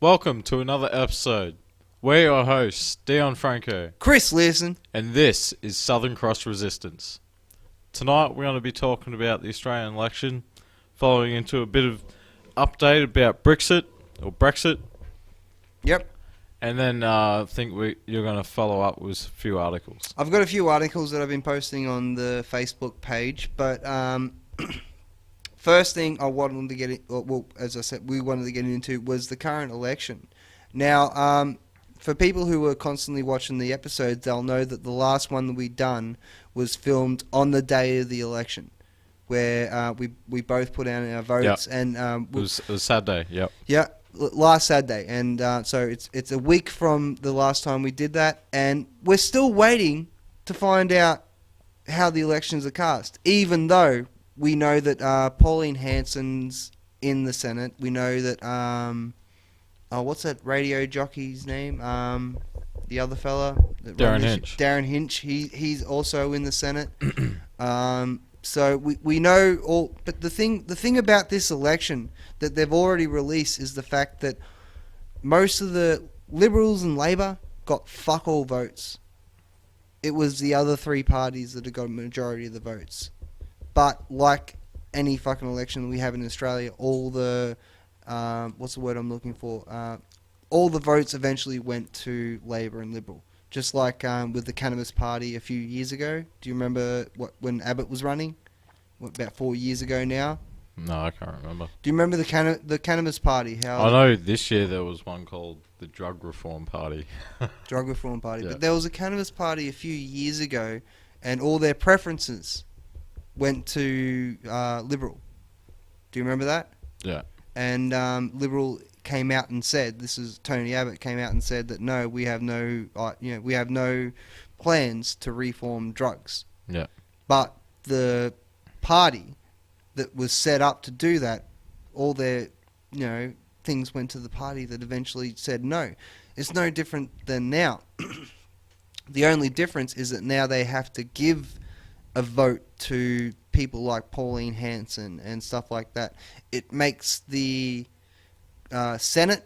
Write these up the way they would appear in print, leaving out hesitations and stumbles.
Welcome to another episode. We're your hosts, Dion Franco, Chris Learson, and this is Southerncross Resistance. Tonight we're going to be talking about the Australian election, following into a bit of update about Brexit. Yep. And then I think you're going to follow up with a few articles. I've got a few articles that I've been posting on the Facebook page, but first thing I wanted to get in, well, as I said, we wanted to get into was the current election. Now, for people who were constantly watching the episodes, they'll know that the last one that we'd done was filmed on the day of the election, where we both put out our votes. Yep. And It was a sad day, yep. Yeah, last Saturday, and so it's a week from the last time we did that, and we're still waiting to find out how the elections are cast, even though we know that Pauline Hanson's in the Senate. We know that what's that radio jockey's name? The other fella, Darren Hinch. Darren Hinch. He's also in the Senate. So we know all, but the thing about this election that they've already released is the fact that most of the Liberals and Labor got fuck all votes. It was the other three parties that have got a majority of the votes. But like any fucking election that we have in Australia, all the what's the word I'm looking for? All the votes eventually went to Labor and Liberal. Just like with the Cannabis Party a few years ago. Do you remember when Abbott was running? About 4 years ago now? No, I can't remember. Do you remember the Cannabis Party? I know this year there was one called the Drug Reform Party. Drug Reform Party. Yeah. But there was a Cannabis Party a few years ago, and all their preferences went to Liberal. Do you remember that? Yeah. And Liberal came out and said, this is Tony Abbott came out and said that no, we have no plans to reform drugs. Yeah. But the party that was set up to do that, all their things went to the party that eventually said no. It's no different than now. The only difference is that now they have to give a vote to people like Pauline Hanson and stuff like that. It makes the Senate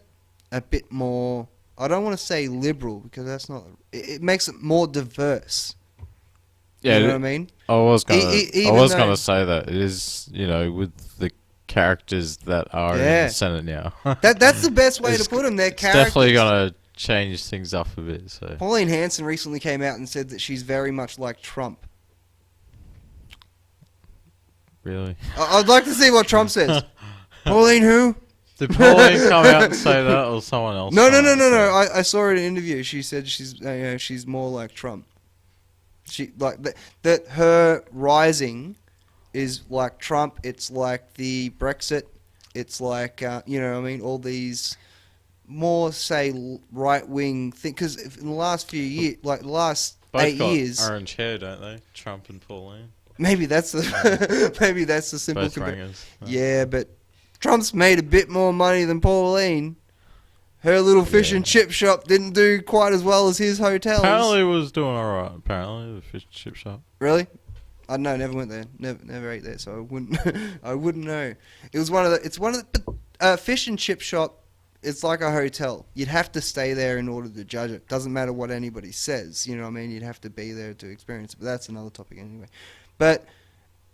a bit more, I don't want to say liberal, because that's not, it makes it more diverse. Yeah, you know what I mean? I was gonna say that it is, with the characters that are in the Senate now. That's the best way to put them. They're characters. Definitely gonna change things up a bit. So Pauline Hanson recently came out and said that she's very much like Trump. Really, I'd like to see what Trump says. Pauline who? Did Pauline come out and say that, or someone else? No. I saw her in an interview. She said she's more like Trump. She like that her rising is like Trump. It's like the Brexit. It's like all these more say right wing things. Because in the last few years, like the last Both 8 got years, orange hair, don't they? Trump and Pauline. Maybe that's the simple Both comparison. ringers. Yeah, but Trump's made a bit more money than Pauline. Her little fish and chip shop didn't do quite as well as his hotels. Apparently, it was doing alright. Apparently, the fish and chip shop. Really? I don't know. Never went there. Never ate there, so I wouldn't. I wouldn't know. It was one of the. It's one of the. Fish and chip shop. It's like a hotel. You'd have to stay there in order to judge it. Doesn't matter what anybody says. You know what I mean? You'd have to be there to experience it. But that's another topic anyway. But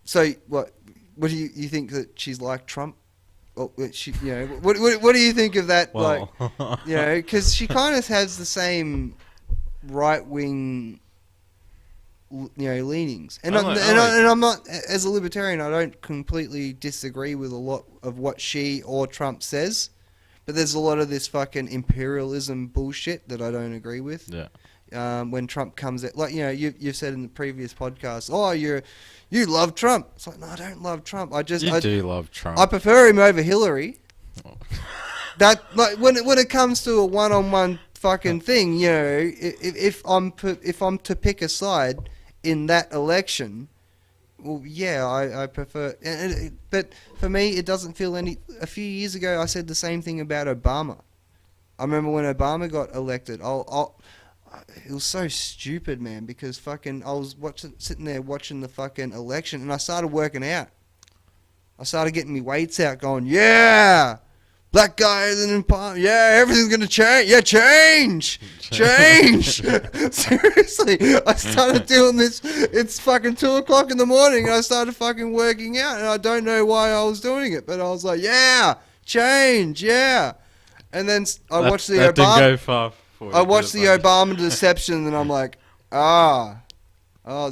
so what? What do you think that she's like Trump? Oh, what do you think of that? Well. Like, because she kind of has the same right wing, leanings. And I'm not, as a libertarian, I don't completely disagree with a lot of what she or Trump says, but there's a lot of this fucking imperialism bullshit that I don't agree with. Yeah. When Trump comes out, like you've said in the previous podcast, you love Trump. It's like, no, I don't love Trump. I do love Trump. I prefer him over Hillary. That like when it comes to a one-on-one fucking thing, if I'm to pick a side in that election, well, yeah, I prefer. But for me, it doesn't feel any. A few years ago, I said the same thing about Obama. I remember when Obama got elected. It was so stupid, man, because fucking I was sitting there watching the fucking election, and I started working out. I started getting my weights out, going, yeah, black guys in palm. Yeah, everything's gonna change. Yeah, change. Seriously, I started doing this. It's fucking 2:00 in the morning, and I started fucking working out, and I don't know why I was doing it, but I was like, yeah, change, yeah. And then I watched the that didn't Obama. go far for you, I watched did the it, buddy? Obama deception, and I'm like,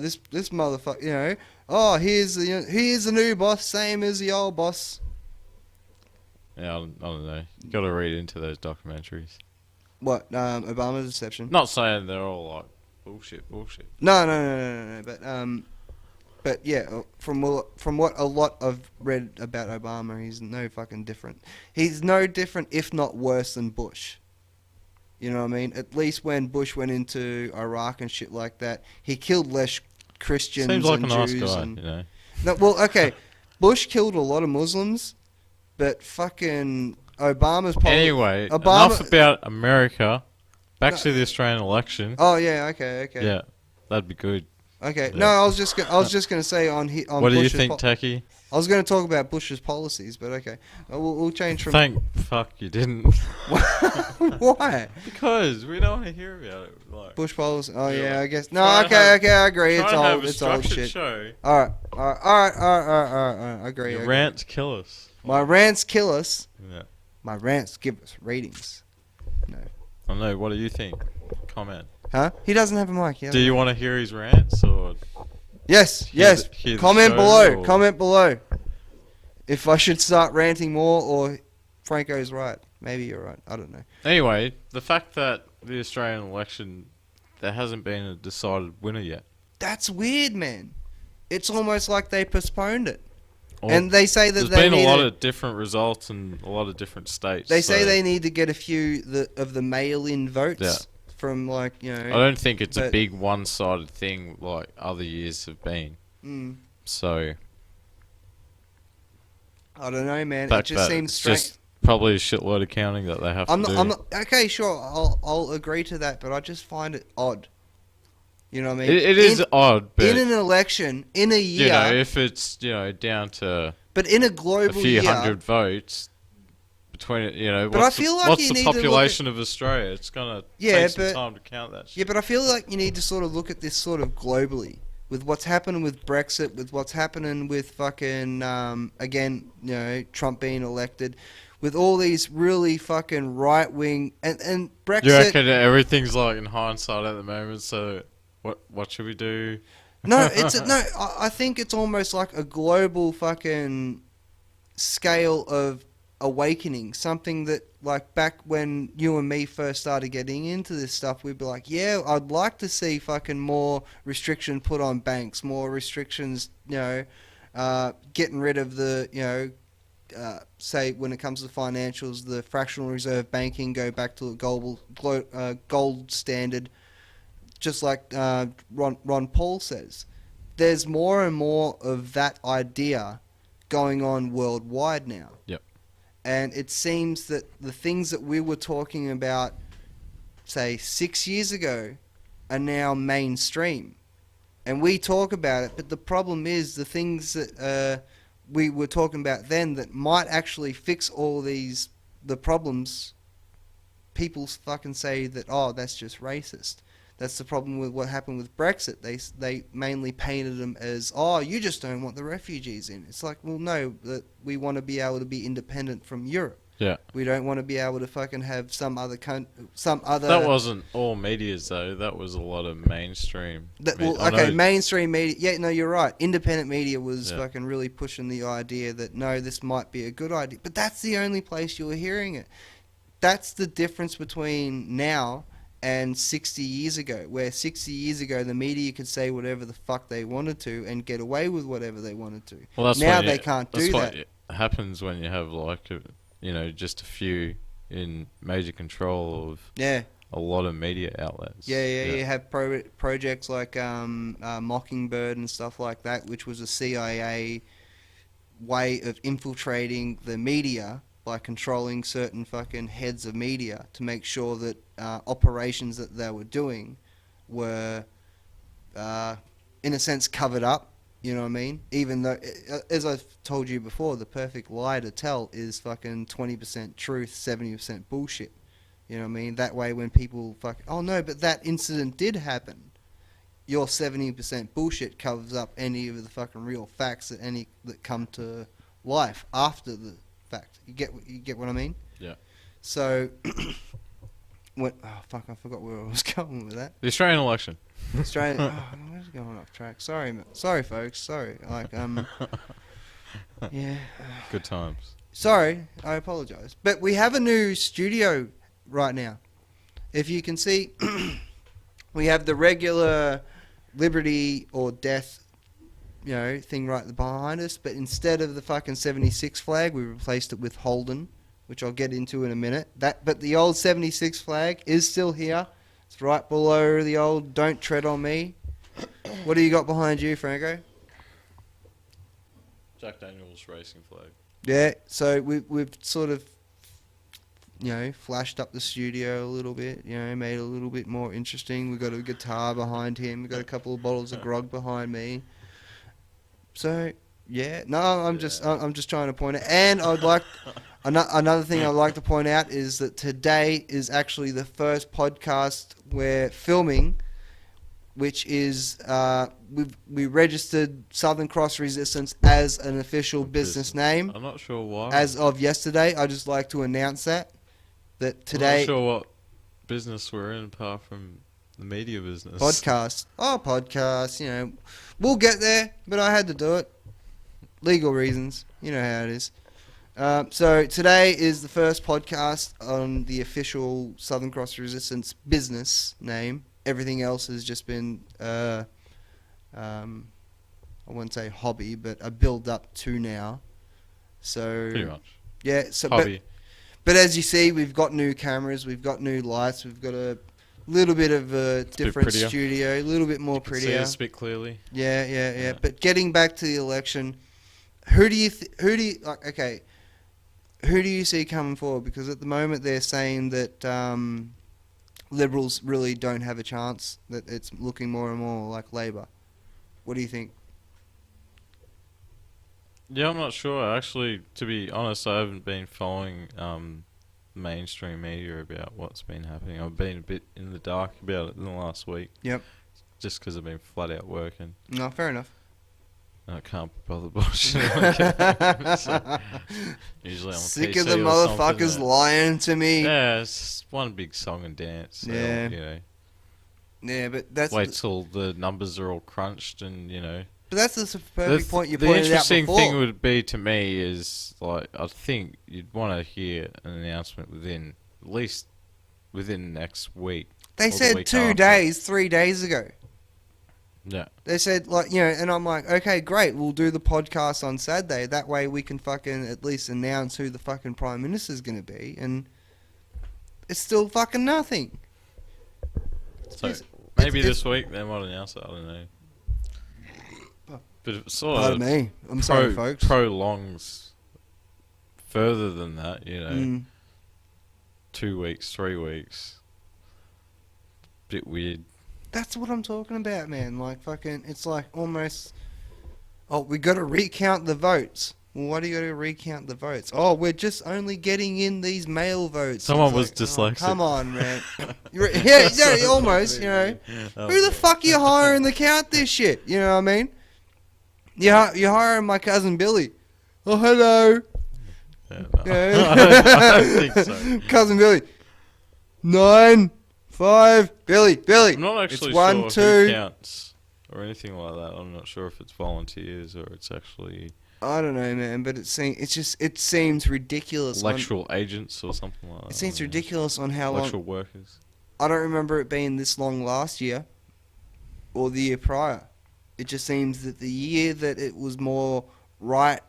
this motherfucker, you know. Oh, here's the new boss, same as the old boss. Yeah, I don't know. You got to read into those documentaries. What? Obama deception? Not saying they're all like bullshit. No. But yeah, from what a lot I've read about Obama, he's no fucking different. He's no different, if not worse, than Bush. You know what I mean? At least when Bush went into Iraq and shit like that, he killed less Christians Seems like and a nice Jews guy, and you know. no, well, okay, Bush killed a lot of Muslims, but fucking Obama's Anyway, Obama. enough about America. Back No. to the Australian election. Oh yeah, okay. Yeah, that'd be good. Okay. Yeah. No, I was just gonna say on What do you Bush's think, Tacky? I was going to talk about Bush's policies, but okay, we'll change from. Thank fuck you didn't. Why? Because we don't want to hear about it. Like, Bush policy. Oh Yeah, yeah, like, I guess. try No, to okay, have- I agree. It's try to have old. a It's old structured shit. show. All right. I agree. Your I agree. rants kill us. My rants kill us. Yeah. My rants give us ratings. No. I know. What do you think? Comment. Huh? He doesn't have a mic. Do you want to hear his rants or? Yes. hear the Comment show, below. or- Comment below. If I should start ranting more, or Franco's right. Maybe you're right. I don't know. Anyway, the fact that the Australian election, there hasn't been a decided winner yet. That's weird, man. It's almost like they postponed it. Or- And they say that There's they been need a lot of different results in a lot of different states. They say so they need to get a few of the mail-in votes Yeah. from, like, you know. I don't think it's a but- big one-sided thing like other years have been. Mm, So I don't know, man. It fact just that seems it's strange. just probably a shitload of counting that they have to do. I'm not. Okay, sure. I'll agree to that, but I just find it odd. You know what I mean? It is odd, but in an election in a year, you know, if it's down to but in a a global few year, hundred votes between it, But what's I feel the, like what's you the need to look at- population of Australia? It's gonna Yeah, take some but- time to count that shit. Yeah, but I feel like you need to sort of look at this sort of globally with what's happening with Brexit, with what's happening with fucking again, you know, Trump being elected, with all these really fucking right wing and Brexit. You reckon everything's like in hindsight at the moment? So what should we do? No, I think it's almost like a global fucking scale of awakening. Something that, like, back when you and me first started getting into this stuff, we'd be like, yeah, I'd like to see fucking more restriction put on banks, more restrictions, you know, getting rid of the, you know, say when it comes to financials, the fractional reserve banking, go back to a gold standard. Just like Ron Paul says, there's more and more of that idea going on worldwide now. Yep. And it seems that the things that we were talking about, say, 6 years ago, are now mainstream. And we talk about it, but the problem is the things that we were talking about then that might actually fix all the problems, people fucking say that, oh, that's just racist. That's the problem with what happened with Brexit. They mainly painted them as, oh, you just don't want the refugees in. It's like, well, no, that we want to be able to be independent from Europe. Yeah. We don't want to be able to fucking have some other. That wasn't all medias though. That was a lot of mainstream. Mainstream media. Yeah, no, you're right. Independent media was Yeah. fucking really pushing the idea that no, this might be a good idea. But that's the only place you were hearing it. That's the difference between now and 60 years ago, where 60 years ago the media could say whatever the fuck they wanted to and get away with whatever they wanted to. Well, that's Now when they can't do what that. happens when you have like just a few in major control of Yeah. a lot of media outlets. Yeah. You have projects like Mockingbird and stuff like that, which was a CIA way of infiltrating the media by controlling certain fucking heads of media to make sure that operations that they were doing were, in a sense, covered up You know what I mean? Even though, as I've told you before, the perfect lie to tell is fucking 20% truth, 70% bullshit. You know what I mean? That way when people oh no, but that incident did happen. Your 70% bullshit covers up any of the fucking real facts that come to life after the fact. You get what I mean? Yeah. So, I forgot where I was going with that. The Australian election. Australia. Where's it going off track? Sorry, folks. Sorry. Yeah. Good times. Sorry, I apologise. But we have a new studio right now. If you can see, we have the regular Liberty or Death, thing right behind us. But instead of the fucking 76 flag, we replaced it with Holden, which I'll get into in a minute. But the old 76 flag is still here. It's right below the old "Don't Tread on Me." What do you got behind you, Franco? Jack Daniels racing flag. Yeah, so we've sort of, flashed up the studio a little bit, made it a little bit more interesting. We've got a guitar behind him. We've got a couple of bottles of grog behind me. So, yeah. No, I'm just trying to point out. And I'd like... Another thing I'd like to point out is that today is actually the first podcast we're filming, which is we registered Southerncross Resistance as an official business name. I'm not sure why. As of yesterday, I'd just like to announce that today... I'm not sure what business we're in apart from the media business. Podcast. Podcast, We'll get there, but I had to do it. Legal reasons. You know how it is. So today is the first podcast on the official Southerncross Resistance business name. Everything else has just been, I wouldn't say hobby, but a build up to now. So Pretty much. Yeah. So hobby. But as you see, we've got new cameras, we've got new lights, we've got a little bit of a different studio, a little bit more prettier. See us a bit clearly. Yeah. But getting back to the election, who do you see coming forward? Because at the moment they're saying that Liberals really don't have a chance, that it's looking more and more like Labor. What do you think? Yeah, I'm not sure. Actually, to be honest, I haven't been following mainstream media about what's been happening. I've been a bit in the dark about it in the last week. Yep. Just because I've been flat out working. No, fair enough. And I can't be bothered bullshit. So, usually I'm sick PC of the motherfuckers lying to me. Yeah, it's one big song and dance. So, yeah. Yeah, but that's... Wait till the numbers are all crunched and, But that's the perfect point you the pointed out before. interesting thing would be to me is, I think you'd want to hear an announcement within the next week. They said 2 days, 3 days ago. Yeah. They said, and I'm like, okay, great, we'll do the podcast on Saturday. That way we can fucking at least announce who the fucking Prime Minister's going to be. And it's still fucking nothing. So maybe this week they might announce it, I don't know. But it sort of... Pardon me. I'm sorry, folks. Prolongs further than that, 2 weeks, 3 weeks. Bit weird. That's what I'm talking about, man. It's like almost... Oh, we got to recount the votes. Well, why do you got to recount the votes? Oh, we're just only getting in these mail votes. Someone was dyslexic. Come on, man. yeah, almost, Who the fuck are you hiring to count this shit? You know what I mean? You're hiring my cousin Billy. Oh, hello. Yeah, no. I don't think so. Cousin Billy. 9, 5, Billy. I'm not actually it's 1, sure 2. Who counts or anything like that. I'm not sure if it's volunteers or it's actually... I don't know, man, but it seems ridiculous. Electoral agents or something like that. It seems ridiculous on how long... Electoral workers. I don't remember it being this long last year or the year prior. It just seems that the year that it was more right-leaning,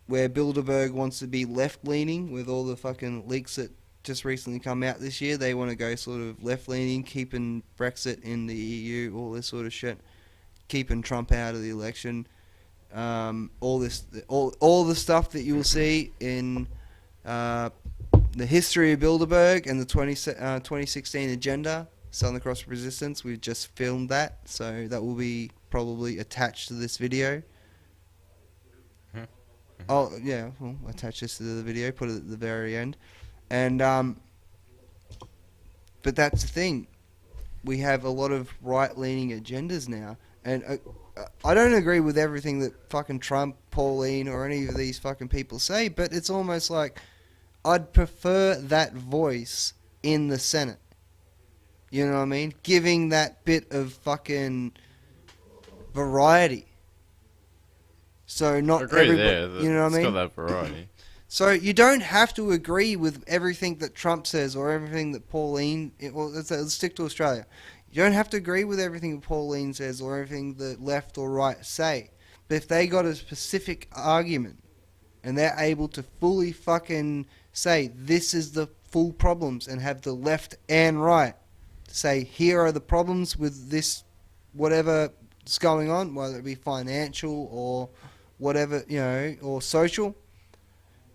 where Bilderberg wants to be left-leaning with all the fucking leaks that just recently come out this year, they want to go sort of left-leaning, keeping Brexit in the EU, all this sort of shit, keeping Trump out of the election, all the stuff that you will see in the history of Bilderberg and the 2016 agenda Southerncross Resistance. We've just filmed that, so that will be probably attached to this video. Oh yeah, we'll attach this to the video, put it at the very end, and but that's the thing. We have a lot of right-leaning agendas now, and I don't agree with everything that fucking Trump, Pauline, or any of these fucking people say, but it's almost like I'd prefer that voice in the Senate. You know what I mean? Giving that bit of fucking variety. So not Agree everybody, there. you know what I mean? It's got that variety. So you don't have to agree with everything that Trump says or everything that Pauline. Well, let's stick to Australia. You don't have to agree with everything that Pauline says or everything that left or right say. But if they got a specific argument and they're able to fully fucking say this is the full problems and have the left and right say here are the problems with this whatever's going on, whether it be financial or whatever, you know, or social,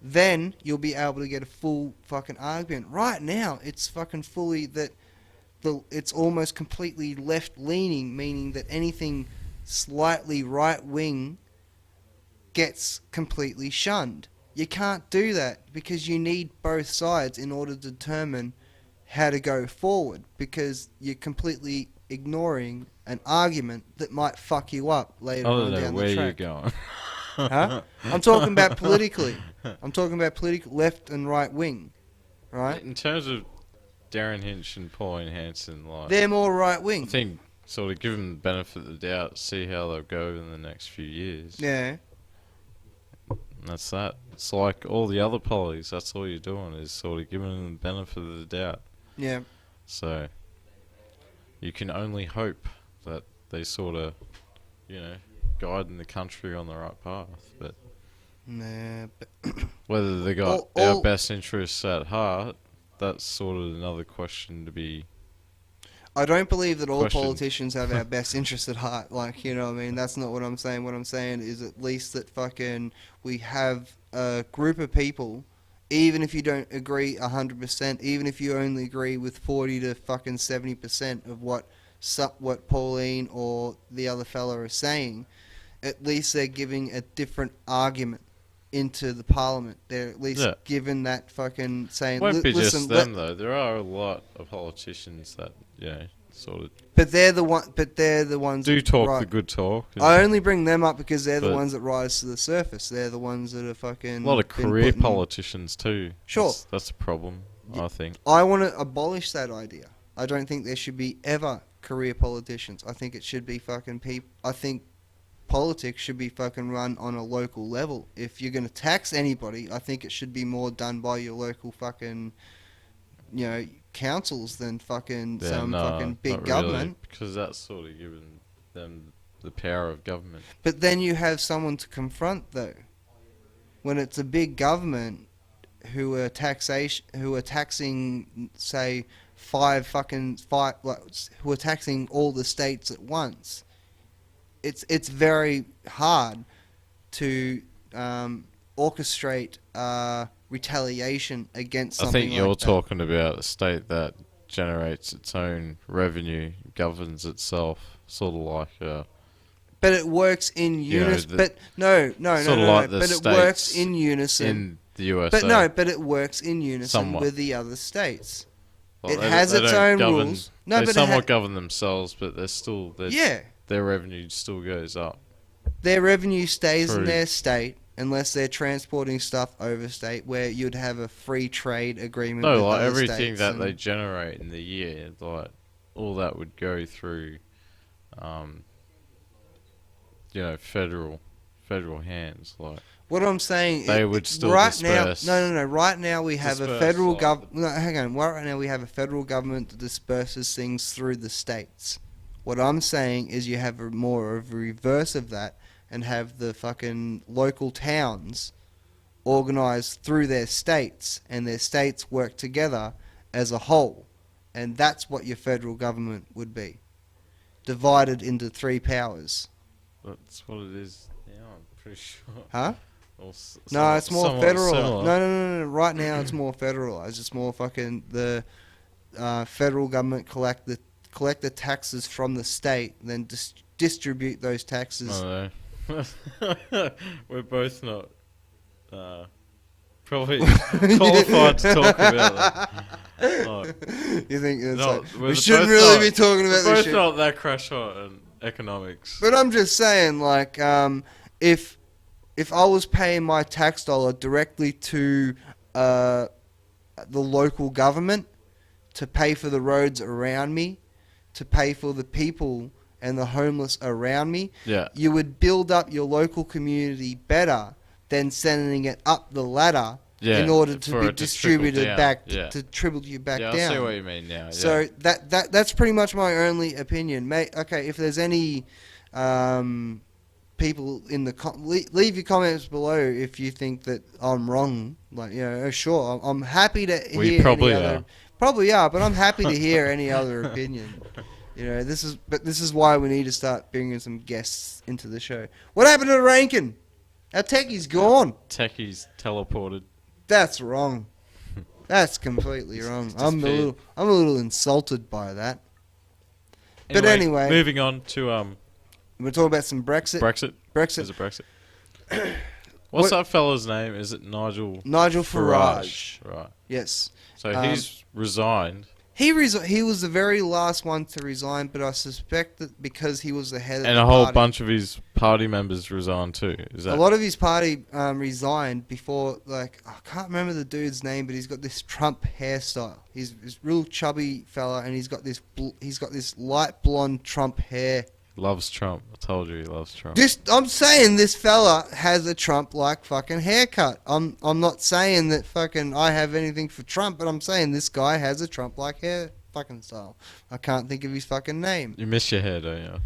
then you'll be able to get a full fucking argument. Right now, it's fucking fully that it's almost completely left-leaning, meaning that anything slightly right-wing gets completely shunned. You can't do that because you need both sides in order to determine how to go forward, because you're completely ignoring an argument that might fuck you up later on down the track. Where you going? Huh? I'm talking about politically. I'm talking about political left and right wing, right? In terms of Darren Hinch and Pauline Hanson, like, They're more right I wing. think sort of give them the benefit of the doubt, see how they'll go in the next few years. Yeah. And that's that. It's like all the other pollies, that's all you're doing is sort of giving them the benefit of the doubt. Yeah. So you can only hope that they sort of, you know, guiding the country on the right path. But Nah, but whether they got all- our best interests at heart, that's sort of another question to be. I don't believe that all Question. politicians have our best interest at heart. Like, you know what I mean? That's not what I'm saying. What I'm saying is at least that fucking we have a group of people, even if you don't agree 100%, even if you only agree with 40 to fucking 70% of what Pauline or the other fella are saying, at least they're giving a different argument into the parliament. They're at least giving that fucking saying. It won't be listen, just them though. There are a lot of politicians that, you know, sort of But they're the ones do that talk the good talk. I only bring them up because they're the ones that rise to the surface. They're the ones that are fucking. A lot of career politicians too. Sure. That's a problem, I think. I want to abolish that idea. I don't think there should be ever career politicians. I think it should be fucking people. I think politics should be fucking run on a local level. If you're going to tax anybody, I think it should be more done by your local fucking, you know, councils than fucking fucking big not government. Really, because that's sort of giving them the power of government. But then you have someone to confront though. When it's a big government who are taxing, say, who are taxing all the states at once. It's very hard to orchestrate retaliation against something. I think you're like that. talking about a state that generates its own revenue, governs itself, sort of like. But it works in unison. But no. Like but it works in unison in the USA. But it works in unison Somewhat. with the other states. Well, it has its own rules. No, they but somewhat govern themselves, but they're still yeah. Their revenue still goes up. Their revenue stays in True. their state unless they're transporting stuff overstate, where you'd have a free trade agreement. No, with like other everything states that and- they generate in the year, like all that would go through, you know, federal hands. Like What I'm saying, they would still right disperse. now. No. Right now we have a Disperse, federal like- government. No, hang on. Right now we have a federal government that disperses things through the states. What I'm saying is you have more of a reverse of that, and have the fucking local towns organized through their states, and their states work together as a whole, and that's what your federal government would be, divided into three powers. That's what it is. Yeah, I'm pretty sure. Huh? Or No, it's more somewhat federal. similar. No. Right now, it's more federalized. It's more fucking the federal government collect the collect the taxes from the state, then distribute those taxes. Oh, no. We're both not probably qualified to talk about that. You think it's No, like, we're we shouldn't really be talking about we're this both shit? not that crash hot in economics. But I'm just saying, like, if I was paying my tax dollar directly to the local government to pay for the roads around me, to pay for the people and the homeless around me, Yeah. you would build up your local community better than sending it up the ladder in order to be distributed back to trickle you back down. Yeah, I see what you mean now. So that's pretty much my only opinion, mate. Okay, if there's any people in the leave your comments below if you think that I'm wrong. Like, sure, I'm happy to hear. We probably any other, probably are, but I'm happy to hear any other opinion. This is why we need to start bringing some guests into the show. What happened to Rankin? Our techie's gone. Techie's teleported. That's wrong. That's completely wrong. I'm a little insulted by that. But anyway, moving on to we're talking about some Brexit. Brexit. Is it Brexit? What's that fella's name? Is it Nigel? Nigel Farage. Right. Yes. So he's resigned. He was the very last one to resign, but I suspect that because he was the head of the party. And a whole bunch of his party members resigned too. Is that? A lot of his party resigned before, like, I can't remember the dude's name, but he's got this Trump hairstyle. He's this real chubby fella, and he's got this light blonde Trump hair. Loves Trump. I told you he loves Trump. I'm saying this fella has a Trump-like fucking haircut. I'm not saying that fucking I have anything for Trump, but I'm saying this guy has a Trump-like hair fucking style. I can't think of his fucking name. You miss your hair, don't you?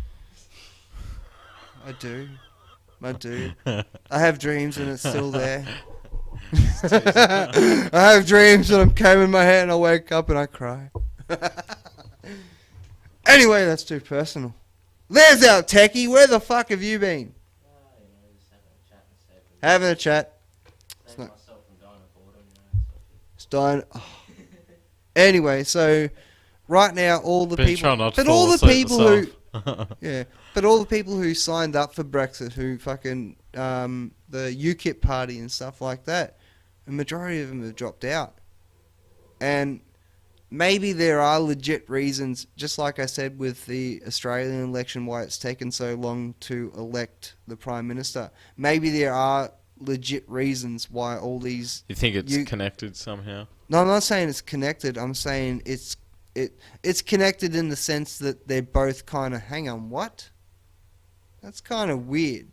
I do. I have dreams and it's still there. I have dreams and I'm combing my hair and I wake up and I cry. Anyway, that's too personal. There's our techie. Where the fuck have you been? Just Having a chat. Saving myself from dying of boredom, It's dying. Oh. Anyway, so right now all the Been people, trying not to but fall all the asleep people who, myself. yeah, but all the people who signed up for Brexit, who fucking the UKIP party and stuff like that, the majority of them have dropped out, and maybe there are legit reasons, just like I said with the Australian election, why it's taken so long to elect the Prime Minister. Maybe there are legit reasons why all these... You think it's connected somehow? No, I'm not saying it's connected. I'm saying it's connected in the sense that they're both kind of, hang on, what? That's kind of weird.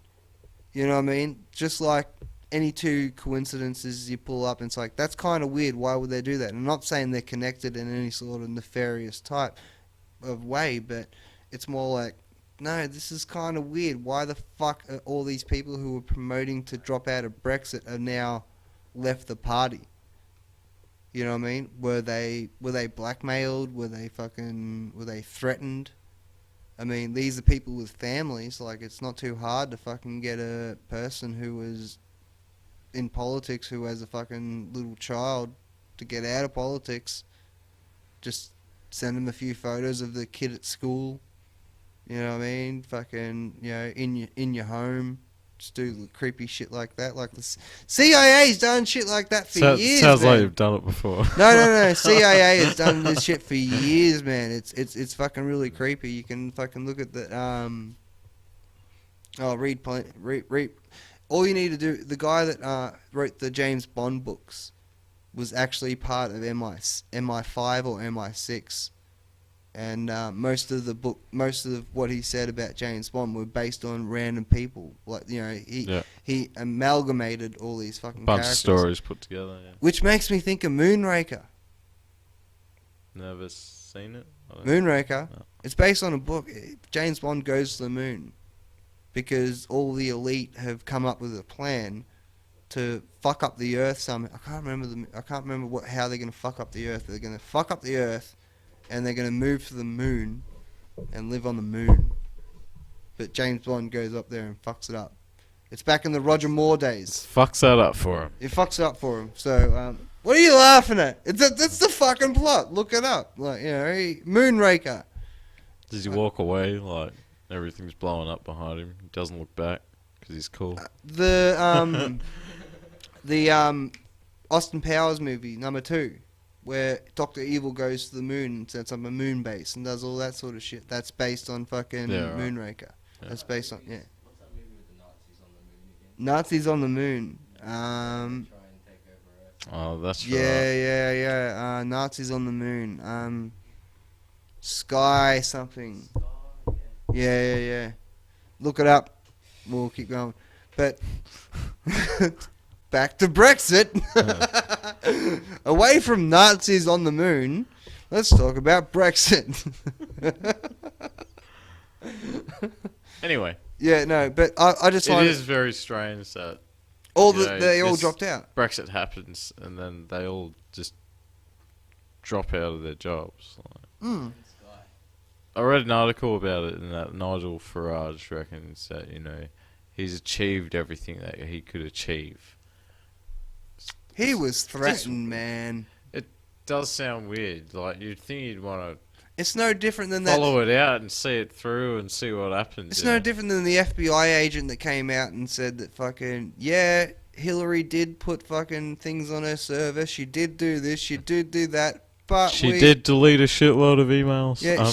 You know what I mean? Just like any two coincidences you pull up and it's like, that's kind of weird, why would they do that? And I'm not saying they're connected in any sort of nefarious type of way, but it's more like, no, this is kind of weird. Why the fuck are all these people who were promoting to drop out of Brexit are now left the party? You know what I mean? Were they blackmailed? Were they threatened? I mean, these are people with families. Like, it's not too hard to fucking get a person who was in politics who has a fucking little child to get out of politics. Just send them a few photos of the kid at school. You know what I mean? Fucking, in your home. Just do creepy shit like that. Like the CIA's done shit like that for years. Sounds man. like you've done it before. No. CIA has done this shit for years, man. It's fucking really creepy. You can fucking look at the read. All you need to do. The guy that wrote the James Bond books was actually part of MI5 or MI6. And most of what he said about James Bond were based on random people. Like, he amalgamated all these fucking Bunch characters. of stories put together. Yeah. Which makes me think of Moonraker. Never seen it. Moonraker. No. It's based on a book. James Bond goes to the moon because all the elite have come up with a plan to fuck up the Earth. I can't remember how they're gonna fuck up the Earth. They're gonna fuck up the Earth. And they're going to move to the moon and live on the moon. But James Bond goes up there and fucks it up. It's back in the Roger Moore days. Fucks that up for him. It fucks it up for him. So, what are you laughing at? That's the fucking plot. Look it up. Like, Moonraker. Does he walk away like everything's blowing up behind him? He doesn't look back because he's cool. The Austin Powers movie #2, where Doctor Evil goes to the moon and sets up a moon base and does all that sort of shit. That's based on fucking Yeah, right. Moonraker. Yeah. That's based on What's that movie with the Nazis on the moon again? Nazis on the moon. Try and take over Earth. Oh, that's Yeah. Nazis on the moon. Sky something. Star, yeah. Yeah. Look it up. We'll keep going. But back to Brexit. Away from Nazis on the moon, let's talk about Brexit. Anyway, Yeah, no, but I just it find is very strange that they all this dropped out. Brexit happens and then they all just drop out of their jobs. Like, Mm. Sky. I read an article about it, and that Nigel Farage reckons that he's achieved everything that he could achieve. He was threatened, man. It does sound weird. Like you'd think you'd want It's no different than to that. follow it out and see it through and see what happens. It's you no know? different than the FBI agent that came out and said that fucking, yeah, Hillary did put fucking things on her server. She did do this. She did do that. But She did delete a shitload of emails. Yeah,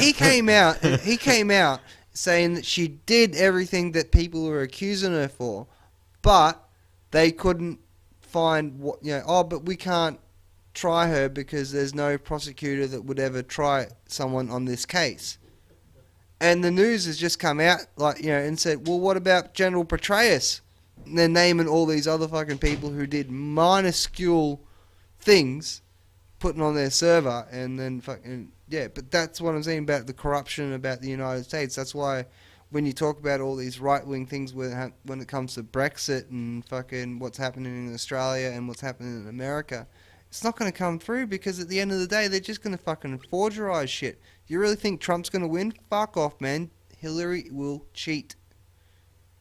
he came out. He came out saying that she did everything that people were accusing her for, but they couldn't find what but we can't try her because there's no prosecutor that would ever try someone on this case. And the news has just come out and said, well, what about General Petraeus? And they're naming all these other fucking people who did minuscule things putting on their server, and then fucking but that's what I'm saying about the corruption about the United States. That's why when you talk about all these right-wing things when it comes to Brexit and fucking what's happening in Australia and what's happening in America, it's not going to come through because at the end of the day they're just going to fucking forgerize shit. You really think Trump's going to win? Fuck off, man. Hillary will cheat.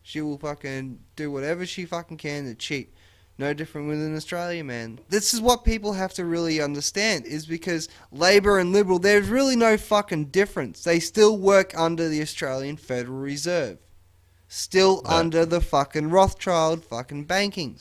She will fucking do whatever she fucking can to cheat. No different within Australia, man. This is what people have to really understand, is because Labor and Liberal, there's really no fucking difference. They still work under the Australian Federal Reserve. Still under the fucking Rothschild fucking banking.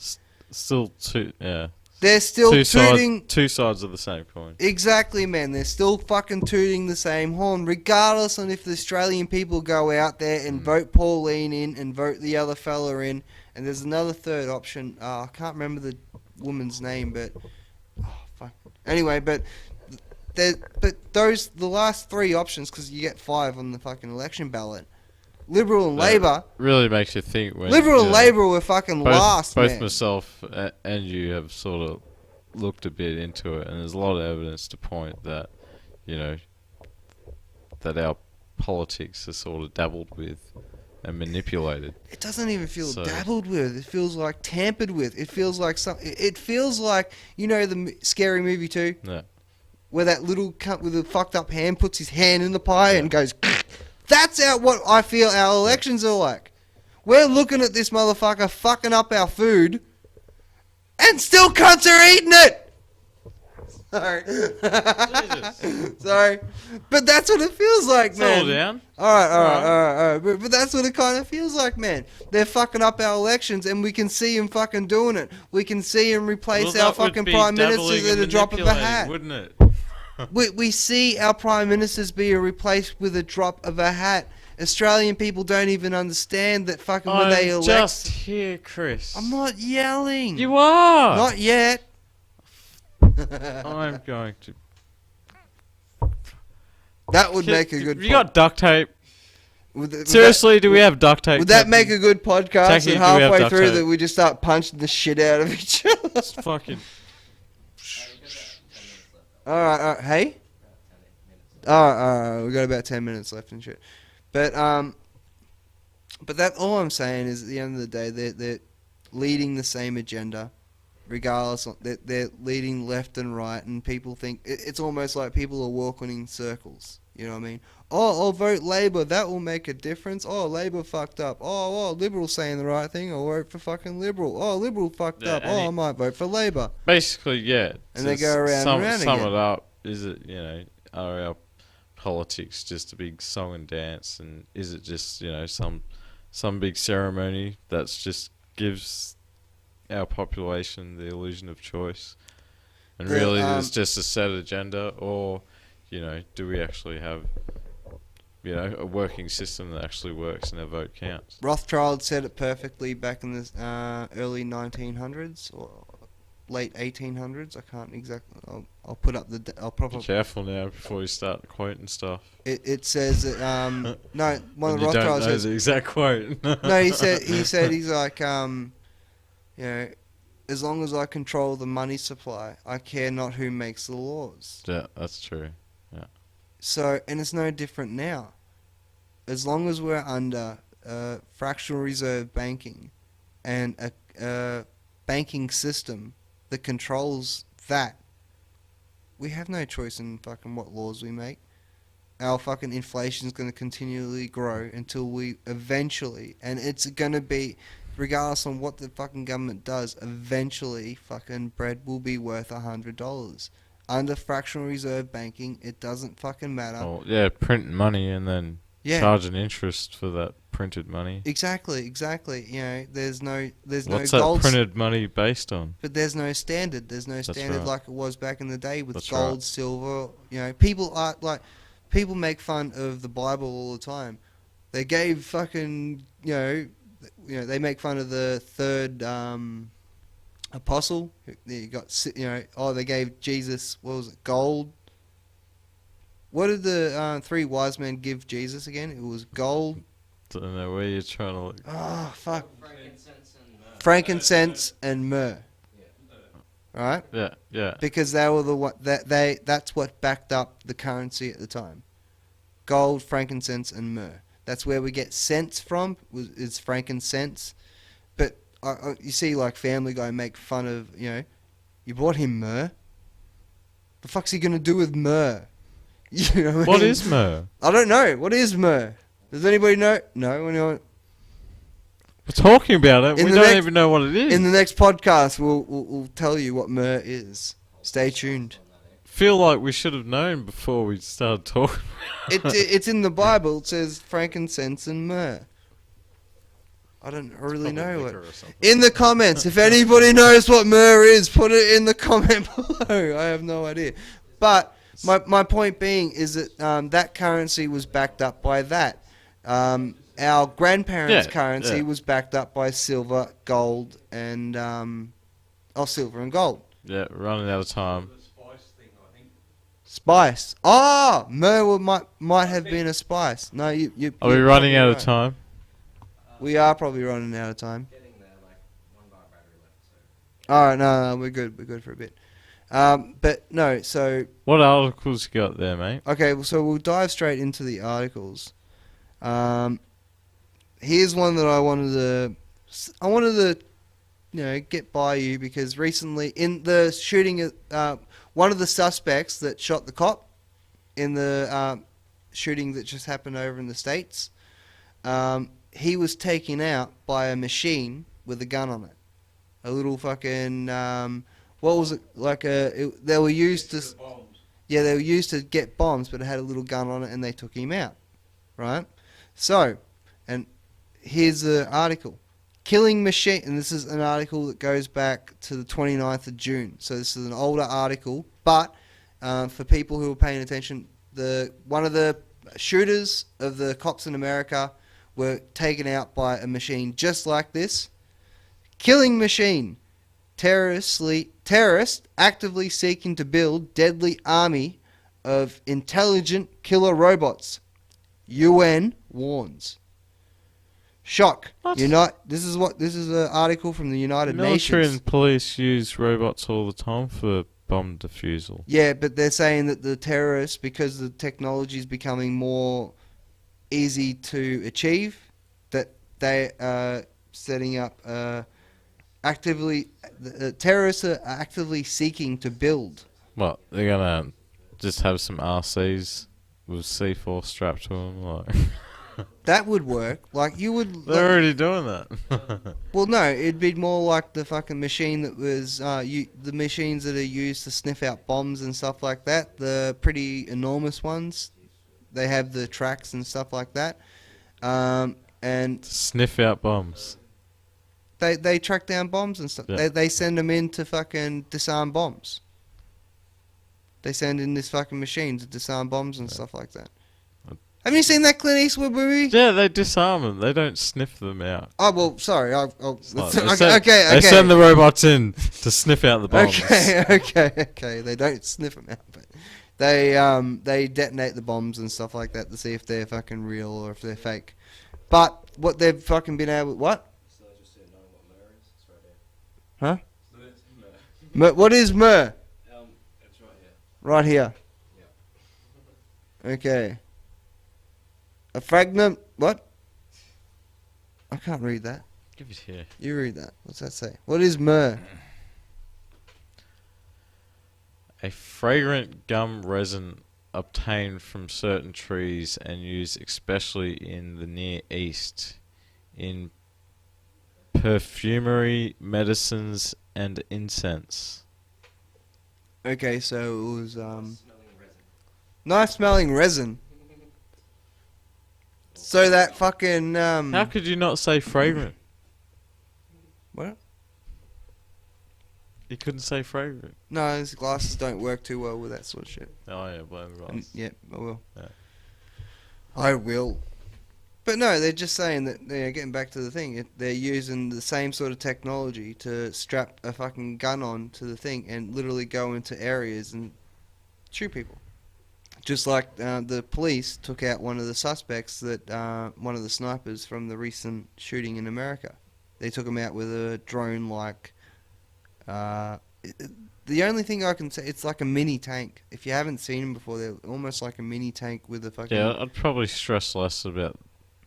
Still yeah. They're still tooting... Two sides of the same coin. Exactly, man. They're still fucking tooting the same horn, regardless on if the Australian people go out there and vote Pauline in and vote the other fella in. And there's another third option. I can't remember the woman's name, but fuck. Anyway, but the last three options, because you get 5 on the fucking election ballot. Liberal and Labor. Really makes you think. When, Liberal and Labor were fucking last, both man. myself and you have sort of looked a bit into it, and there's a lot of evidence to point that, that our politics are sort of dabbled with and manipulated. It doesn't even feel dabbled with. It feels like tampered with. It feels like It feels like the Scary Movie 2, Yeah. where that little cunt with a fucked up hand puts his hand in the pie and goes. That's what I feel our elections are like. We're looking at this motherfucker fucking up our food, and still cunts are eating it. Sorry. Sorry. But that's what it feels like, man. Settle down. Alright. But that's what it kind of feels like, man. They're fucking up our elections, and we can see them fucking doing it. We can see them replace our fucking prime ministers at a drop of a hat. Wouldn't it? We see our prime ministers being replaced with a drop of a hat. Australian people don't even understand that fucking when they elect... just here, Chris. I'm not yelling. You are. Not yet. I'm going to... That would make a good... You got duct tape? Would Seriously, do we have duct tape? Would that make a good podcast? Technically, And do we have halfway duct through tape? that we just start punching the shit out of each other. It's fucking... Alright. Hey? Alright. We got about 10 minutes left and shit. But that all I'm saying is at the end of the day, they're leading the same agenda, regardless. They're leading left and right, and people think it's almost like people are walking in circles. You know what I mean? Oh, I'll vote Labor. That will make a difference. Oh, Labor fucked up. Oh, Liberal saying the right thing. I'll vote for fucking Liberal. Oh, Liberal fucked up. Oh, I might vote for Labor. Basically, yeah. And they go around and around Sum again. it up, is it, are our politics just a big song and dance, and is it just some big ceremony that's just gives our population the illusion of choice, and really there's just a set agenda, or do we actually have a working system that actually works and our vote counts? Rothschild said it perfectly back in the early 1900s or late 1800s. I can't exactly. I'll put up the. I'll Be probably. careful now before you start quoting stuff. It says that no, one of When you don't Rothschild know says the exact quote. no. He's like as long as I control the money supply, I care not who makes the laws. Yeah, that's true. So, and it's no different now. As long as we're under fractional reserve banking and a banking system that controls that, we have no choice in fucking what laws we make. Our fucking inflation's going to continually grow until we eventually, and it's going to be, regardless on what the fucking government does, eventually fucking bread will be worth $100. Under fractional reserve banking, it doesn't fucking matter. Oh yeah, printing money and then charging interest for that printed money. Exactly. There's no What's gold. that printed money based on? But there's no standard. There's no standard right. like it was back in the day with That's gold, right. silver. People make fun of the Bible all the time. They gave fucking they make fun of the third apostle. You got they gave Jesus, what was it, gold. What did the three wise men give Jesus again? It was gold. Don't know where you're trying to look. Oh fuck. Frankincense and myrrh. Frankincense and myrrh. Right? Yeah. Because they were the one that's what backed up the currency at the time. Gold, frankincense, and myrrh. That's where we get cents from. Is frankincense. But you see, like Family Guy make fun of you bought him myrrh. The fuck's he gonna do with myrrh? You know what I What mean? is myrrh? I don't know. What is myrrh? Does anybody know? No. Anyone? We're talking about it. In We the don't next- even know what it is. In the next podcast, we'll tell you what myrrh is. Stay tuned. Feel like we should have known before we started talking. It's in the Bible. It says frankincense and myrrh. I don't really know what. In the comments, if anybody knows what myrrh is, put it in the comment below. I have no idea. But my point being is that that currency was backed up by that. Our grandparents' currency was backed up by silver, gold, and silver and gold. Yeah, running out of time. Spice. Oh, myrrh might have been a spice. No, you. Are we you're running probably out of right. time? We are probably running out of time. Getting there, like 1 bar battery left. So All right, no, we're good. We're good for a bit. But no, so What articles you got there, mate? okay, so we'll dive straight into the articles. Here's one that I wanted to get by you because recently in the shooting at one of the suspects that shot the cop in the shooting that just happened over in the States, he was taken out by a machine with a gun on it. A little fucking what was it like? They were used to they were used to get bombs, but it had a little gun on it, and they took him out, right? So, and here's the article. Killing machine, and this is an article that goes back to the 29th of June. So this is an older article, but for people who are paying attention, one of the shooters of the cops in America were taken out by a machine just like this. Killing machine. Terrorist actively seeking to build deadly army of intelligent killer robots. UN warns. Shock. What? This is an article from the United Military Nations. and police use robots all the time for bomb defusal. Yeah, but they're saying that the terrorists, because the technology is becoming more easy to achieve, that they are setting up the terrorists are actively seeking to build. What, they're gonna just have some RCs with C4 strapped to them? Like, That would work. Like you would. they're already doing that. Well, no, it'd be more like the fucking machine that was the machines that are used to sniff out bombs and stuff like that. The pretty enormous ones. they have the tracks and stuff like that. And Sniff out bombs. they track down bombs and stuff. Yeah. They send them in to fucking disarm bombs. They send in this fucking machine to disarm bombs and stuff like that. Haven't you seen that Clint Eastwood movie? Yeah, they disarm them. They don't sniff them out. Oh well, sorry. They send the robots in to sniff out the bombs. Okay. They don't sniff them out, but they detonate the bombs and stuff like that to see if they're fucking real or if they're fake. But what they've fucking been able, what? So I just didn't know what myrrh is. It's right there. Huh? So it's myrrh. What is myrrh? It's right here. Right here. Yeah. Okay. A fragment. What? I can't read that. Give it here. You read that. What's that say? What is myrrh? A fragrant gum resin obtained from certain trees and used especially in the Near East in perfumery, medicines, and incense. Okay, so it was Smelling resin. nice smelling resin. So that fucking How could you not say fragrant? what? You couldn't say fragrant. No, his glasses don't work too well with that sort of shit. Oh yeah, blame the glass. Yeah, I will. Yeah. I will. But no, they're just saying that they're getting back to the thing. They're using the same sort of technology to strap a fucking gun on to the thing and literally go into areas and shoot people. Just like the police took out one of the suspects, that one of the snipers from the recent shooting in America. They took him out with a drone like. The only thing I can say, it's like a mini tank. If you haven't seen them before, they're almost like a mini tank with a fucking. Yeah, I'd probably stress less about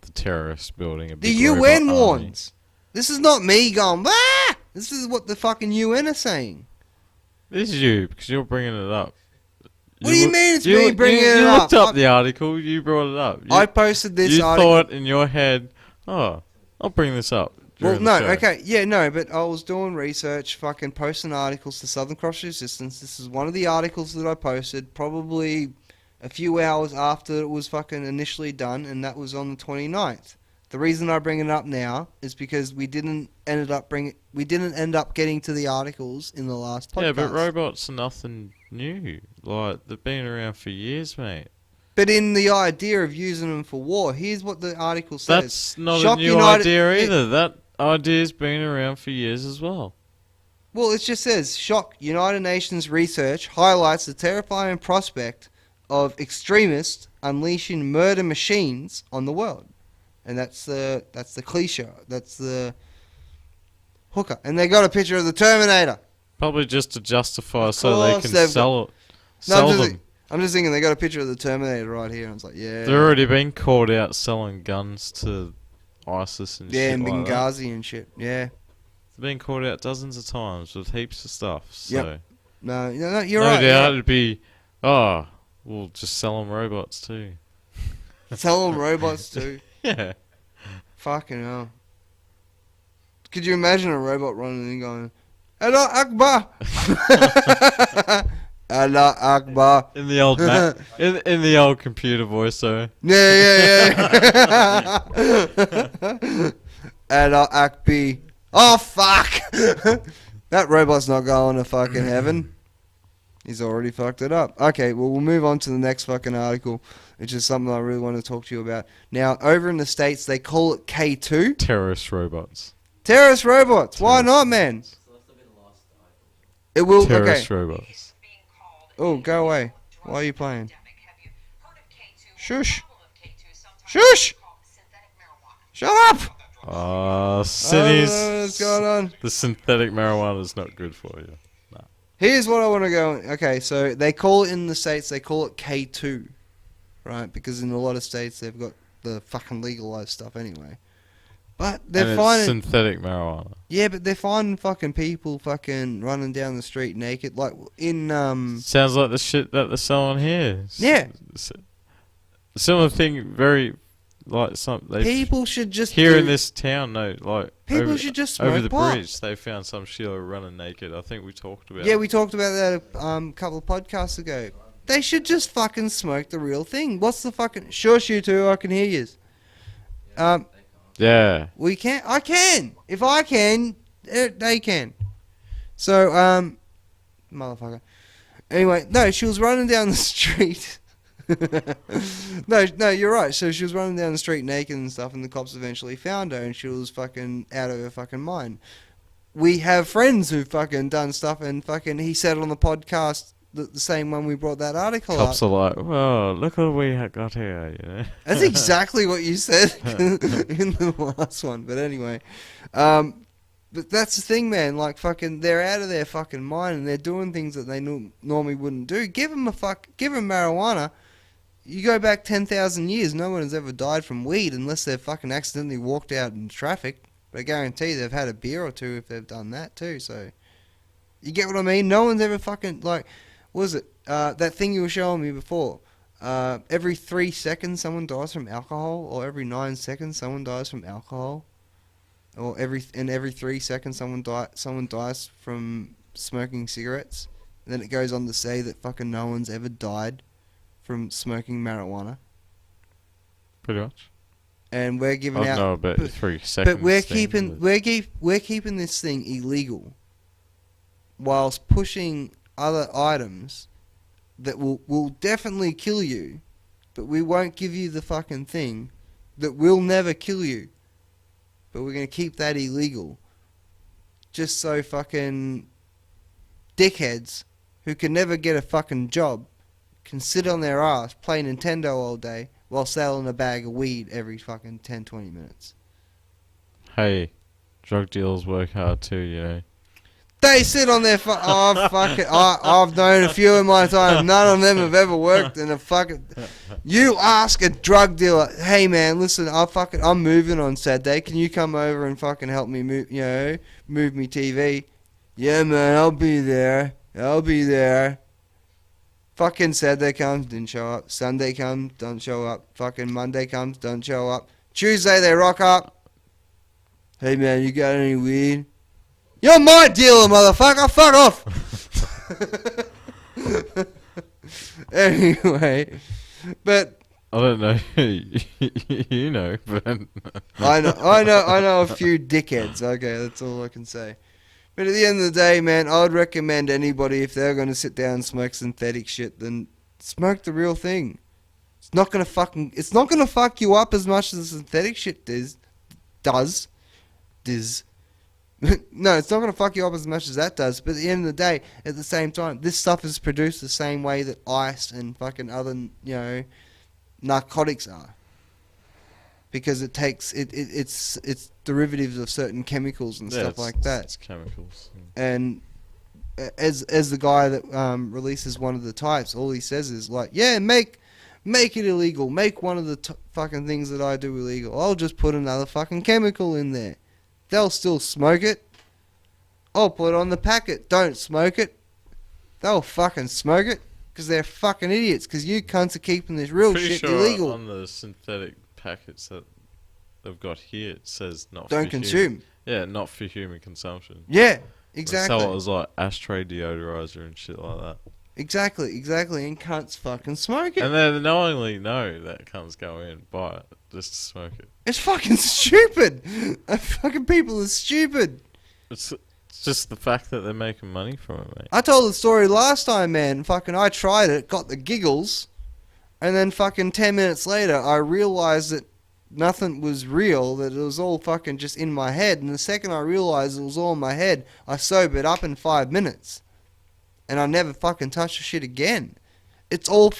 the terrorists building a The big UN robot army. warns. This is not me going, ah! This is what the fucking UN are saying. This is you, because you're bringing it up. What do you mean it's me bringing it you up? looked up the article, you brought it up. I posted this you article. thought in your head, oh, I'll bring this up. Well, during no, the show. okay, yeah, no, but I was doing research, fucking posting articles to Southerncross Resistance. This is one of the articles that I posted, probably a few hours after it was fucking initially done, and that was on the 29th. The reason I bring it up now is because we didn't end up getting to the articles in the last podcast. Yeah, but robots are nothing new. Like, they've been around for years, mate. But in the idea of using them for war, here's what the article says. That's not Shock a new United- idea either. That idea's been around for years as well. Well, it just says, shock, United Nations research highlights the terrifying prospect of extremists unleashing murder machines on the world. And that's the cliche. That's the hooker. And they got a picture of the Terminator. Probably just to justify Of so they course can they've sell No, sell them. I'm just thinking they got a picture of the Terminator right here. And it's like, yeah. They've already been caught out selling guns to ISIS and Yeah, shit in like that. Benghazi and shit. Yeah. They've been caught out dozens of times with heaps of stuff. So Yep. No, you're no right. doubt yeah. it'd be, we'll just sell them robots too. Sell them robots too. Yeah. Fucking hell. Could you imagine a robot running and going, Allah Akbar! Allah Akbar! In the old in the old computer voice, so Yeah. Allah Akbar. Oh, fuck! That robot's not going to fucking heaven. He's already fucked it up. Okay, well, we'll move on to the next fucking article, which is something I really want to talk to you about. Now, over in the States, they call it K2. terrorist robots. Terrorist robots. Why not, man? So that's the bit of last article. It will. Terrorist Okay. robots. Oh, go away. Why are you playing? Shush. Shush. Shut up. Cities. What's going on? The synthetic marijuana is not good for you. Here's what I want to go. Okay, so they call it in the States, they call it K2, right? Because in a lot of states they've got the fucking legalized stuff anyway. But they're And it's finding, synthetic marijuana. yeah, but they're finding fucking people fucking running down the street naked, like in Sounds like the shit that they're selling here. Yeah. Similar thing, very like some they people should just here do- in this town. No, like People over, should just over smoke the pot. bridge. They found some Sheila running naked. I think we talked about. Yeah, it. we talked about that a couple of podcasts ago. They should just fucking smoke the real thing. What's the fucking... Shush, you two, I can hear you. Yeah, Um, they can't. Yeah. We can. I can. If I can, they can. So, motherfucker. Anyway, no, she was running down the street. No, you're right. So she was running down the street naked and stuff, and the cops eventually found her, and she was fucking out of her fucking mind. We have friends who've fucking done stuff, and fucking he said on the podcast, the same one we brought that article up. Cops are like, well, look what we got here, you know. That's exactly what you said in the last one. But anyway, but that's the thing, man. Like, fucking, they're out of their fucking mind, and they're doing things that they normally wouldn't do. Give them marijuana. You go back 10,000 years, no one has ever died from weed unless they've fucking accidentally walked out in traffic. But I guarantee they've had a beer or two if they've done that too. So, you get what I mean? No one's ever fucking, like, what was it? That thing you were showing me before. Every 3 seconds someone dies from alcohol, or every 9 seconds someone dies from alcohol, or every 3 seconds someone dies from smoking cigarettes. And then it goes on to say that fucking no one's ever died from smoking marijuana. Pretty much. And we're I giving don't out, know about the 3 seconds. but we're thing, keeping this thing illegal, whilst pushing other items that will definitely kill you, but we won't give you the fucking thing that will never kill you. But we're gonna keep that illegal, just so fucking dickheads who can never get a fucking job can sit on their ass, play Nintendo all day, while selling a bag of weed every fucking 10-20 minutes. Hey, drug dealers work hard too, you know. They sit on their oh fuck it. I've known a few in my time. None of them have ever worked in a fucking. You ask a drug dealer, hey man, listen, I'm moving on Saturday. Can you come over and fucking help me move? Move me TV. Yeah man, I'll be there. Fucking Saturday comes, didn't show up. Sunday comes, don't show up. Fucking Monday comes, don't show up. Tuesday they rock up. Hey man, you got any weed? You're my dealer, motherfucker. Fuck off. Anyway, but I don't know. You know, but I know a few dickheads. Okay, that's all I can say. But at the end of the day, man, I would recommend anybody, if they're going to sit down and smoke synthetic shit, then smoke the real thing. It's not gonna fuck you up as much as the synthetic shit does. No, it's not going to fuck you up as much as that does, but at the end of the day, at the same time, this stuff is produced the same way that ice and fucking other, narcotics are. Because it takes, it's derivatives of certain chemicals and stuff like that. It's chemicals. And as the guy that releases one of the types, all he says is like, yeah, make it illegal. Make one of the fucking things that I do illegal. I'll just put another fucking chemical in there. They'll still smoke it. I'll put it on the packet. Don't smoke it. They'll fucking smoke it because they're fucking idiots. Because you cunts are keeping this real Pretty shit sure illegal. on the synthetic packets that they've got here, it says not. Don't for consume. Yeah, not for human consumption. Yeah, They exactly. sell it as like ashtray deodorizer and shit like that. Exactly. And cunts fucking smoke it. And they knowingly know that cunts go in, buy it, just to smoke it. It's fucking stupid. Fucking people are stupid. It's just the fact that they're making money from it, mate. I told the story last time, man. Fucking I tried it, got the giggles, and then fucking 10 minutes later I realized that nothing was real, that it was all fucking just in my head. And the second I realized it was all in my head, I sobered up in 5 minutes. And I never fucking touched the shit again. It's all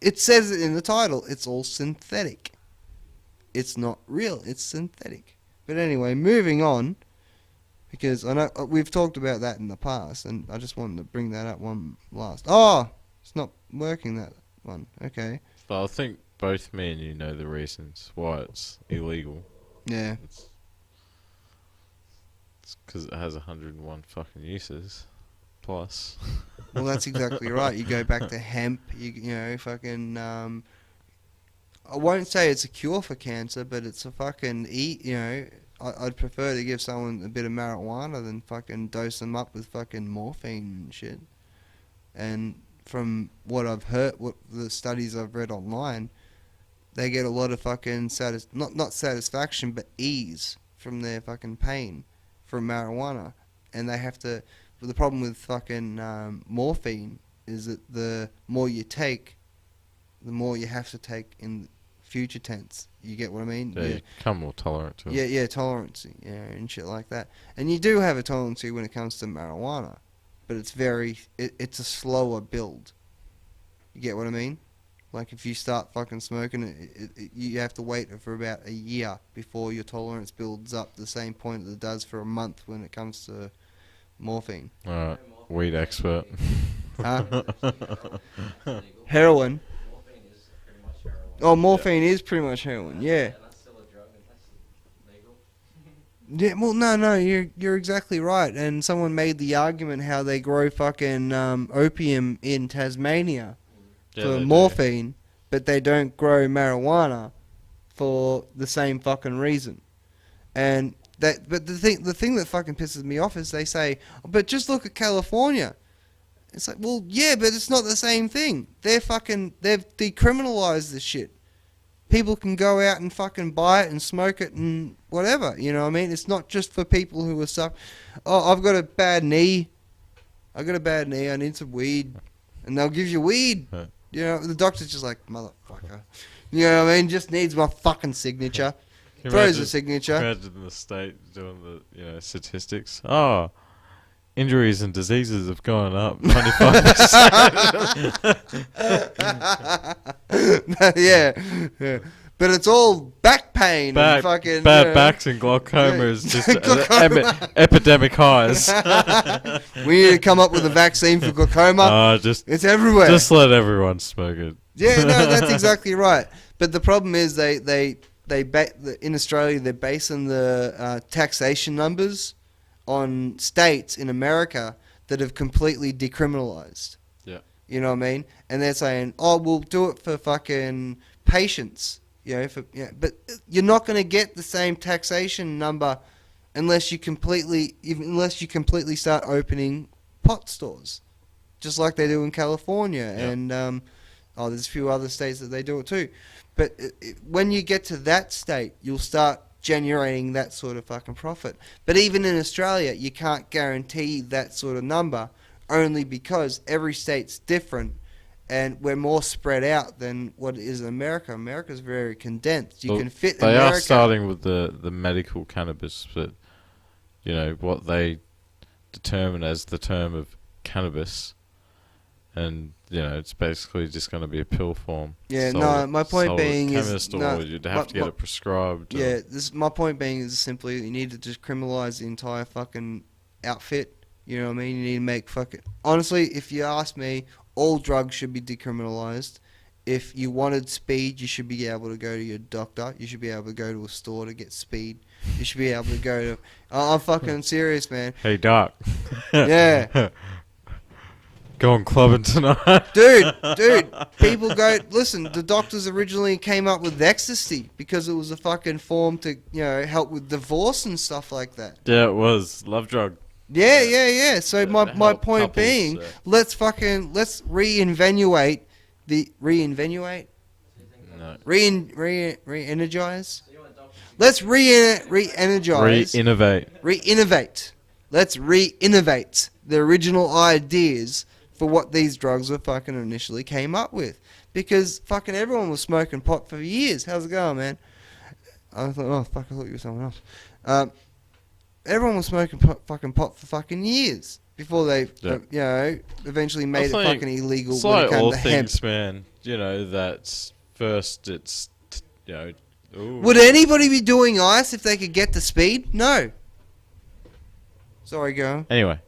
it says it in the title. It's all synthetic. It's not real. It's synthetic. But anyway, moving on, because I know we've talked about that in the past, and I just wanted to bring that up one last. Oh, it's not working, that one. Okay. But I think both me and you know the reasons why it's illegal. Yeah. It's because it has 101 fucking uses. Plus. Well, that's exactly right. You go back to hemp. Fucking. I won't say it's a cure for cancer, but it's a fucking I'd prefer to give someone a bit of marijuana than fucking dose them up with fucking morphine and shit. And from what I've heard, what the studies I've read online, they get a lot of fucking not satisfaction, but ease from their fucking pain from marijuana, and they have to. Well, the problem with fucking morphine is that the more you take, the more you have to take in future tense. You get what I mean? Yeah, you become more tolerant to it. Yeah, tolerance, and shit like that. And you do have a tolerance when it comes to marijuana, but it's it's a slower build. You get what I mean? Like if you start fucking smoking it, you have to wait for about a year before your tolerance builds up the same point that it does for a month when it comes to morphine. Alright, weed expert. Huh? Legal. Heroin. Morphine is pretty much heroin. Oh, morphine is pretty much heroin. Yeah. And that's still a drug, and that's legal. Yeah, well, no, you're exactly right. And someone made the argument how they grow fucking opium in Tasmania Yeah, for they do. morphine, but they don't grow marijuana for the same fucking reason. And but the thing that fucking pisses me off is they say, but just look at California. It's like, well, yeah, but it's not the same thing. They've decriminalized this shit. People can go out and fucking buy it and smoke it and whatever. You know what I mean? It's not just for people who are stuck. Oh, I've got a bad knee. I need some weed, and they'll give you weed. Right. You know, the doctor's just like, motherfucker. You know what I mean? Just needs my fucking signature. Can you Throws imagine- a signature. Imagine the state doing the statistics. Oh, injuries and diseases have gone up 25%. yeah. But it's all back pain and fucking bad backs and glaucoma is just Glaucoma. epidemic highs. We need to come up with a vaccine for glaucoma. Just It's everywhere. just let everyone smoke it. Yeah, no, that's exactly right. But the problem is in Australia they're basing the taxation numbers on states in America that have completely decriminalized. Yeah. You know what I mean? And they're saying, "Oh, we'll do it for fucking patients." But you're not going to get the same taxation number unless you completely start opening pot stores, just like they do in California, Yeah. and there's a few other states that they do it too. But when you get to that state, you'll start generating that sort of fucking profit. But even in Australia, you can't guarantee that sort of number, only because every state's different. And we're more spread out than what it is in America. America's very condensed. You Well, can fit They America. are starting with the medical cannabis, but what they determine as the term of cannabis, and it's basically just going to be a pill form. Yeah, sold no, at- my point sold at being is- chemist, or no, you'd have to get it prescribed. Yeah, my point being is simply you need to just criminalize the entire fucking outfit. You know what I mean? You need to make fucking... Honestly, if you ask me, all drugs should be decriminalized. If you wanted speed, you should be able to go to your doctor. You should be able to go to a store to get speed. You should be able to go to... I'm fucking serious, man. Hey, Doc. Yeah. Going clubbing tonight. Dude, people go... Listen, the doctors originally came up with ecstasy because it was a fucking form to, help with divorce and stuff like that. Yeah, it was. Love drug. Yeah. So Yeah, my to my help point couples, being, yeah. let's reinvenuate the reinvenuate No. re-energize. So you want doctors to Let's re-energize. Re-innovate. Let's re-innovate the original ideas for what these drugs were fucking initially came up with. Because fucking everyone was smoking pot for years. How's it going, man? I thought you were someone else. Everyone was smoking fucking pot for fucking years before they, eventually made it think fucking illegal It's when like it came all to hemp. things, man. That's first. It's Ooh. Would anybody be doing ice if they could get the speed? No. Sorry, go. Anyway,